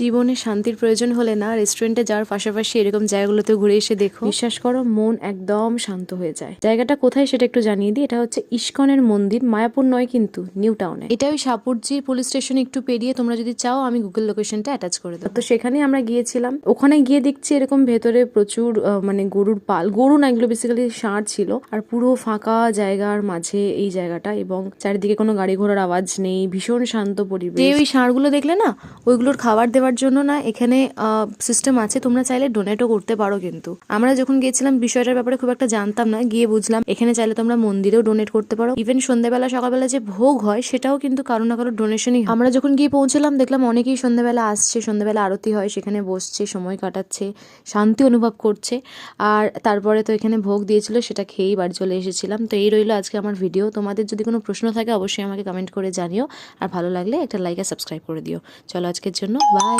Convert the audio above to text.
জীবনে শান্তির প্রয়োজন হলে না রেস্টুরেন্টে যাওয়ার পাশাপাশি এরকম জায়গাগুলোতে ঘুরে এসে দেখো, বিশ্বাস করো মন একদম শান্ত হয়ে যায়। জায়গাটা কোথায় সেটা একটু জানিয়ে দিই। এটা হচ্ছে ইস্কনের মন্দির, মায়াপুর নয় কিন্তু, নিউ টাউনে। এটা ওই সাপুরজির পুলিশ স্টেশন একটু পেরিয়ে। তোমরা যদি চাও আমি গুগল লোকেশনটা অ্যাটাচ করে দেবো। তো সেখানে আমরা গিয়েছিলাম। ওখানে গিয়ে দেখছি এরকম ভেতরে প্রচুর মানে গরুর পাল, গরু না এগুলো বেসিক্যালি ষাঁড় ছিল। আর পুরো ফাঁকা জায়গার মাঝে এই জায়গাটা, এবং চারিদিকে কোনো গাড়ি ঘোড়ার আওয়াজ নেই, ভীষণ শান্ত পরিবেশ। যে ওই ষাঁড়গুলো দেখলে না, ওইগুলোর খাবার দেওয়ার জন্য না এখানে সিস্টেম আছে, তোমরা চাইলে ডোনেটও করতে পারো। কিন্তু আমরা যখন গিয়েছিলাম বিষয়টার ব্যাপারে খুব একটা জানতাম না, গিয়ে বুঝলাম এখানে চাইলে তোমরা মন্দিরেও ডোনেট করতে পারো। ইভেন সন্ধ্যাবেলা সকালবেলা যে ভোগ হয় সেটাও কিন্তু কারো না কারো ডোনেশনই। আমরা যখন গিয়ে পৌঁছলাম দেখলাম অনেকেই সন্ধ্যাবেলা আসছে, সন্ধ্যাবেলা আরতি হয়, সেখানে বসছে, সময় কাটাচ্ছে, শান্তি অনুভব করছে। আর তারপরে তো এখানে ভোগ দিয়েছিল, সেটা খেয়েই বাড়ি চলে এসেছিলাম। তো এই রইলো আজকে আমার ভিডিও। তোমাদের যদি কোনো প্রশ্ন থাকে অবশ্যই আমাকে কমেন্ট করে জানিও, আর ভালো লাগলে একটা লাইক আর সাবস্ক্রাইব করে দিও। চলো আজকের জন্য বাই।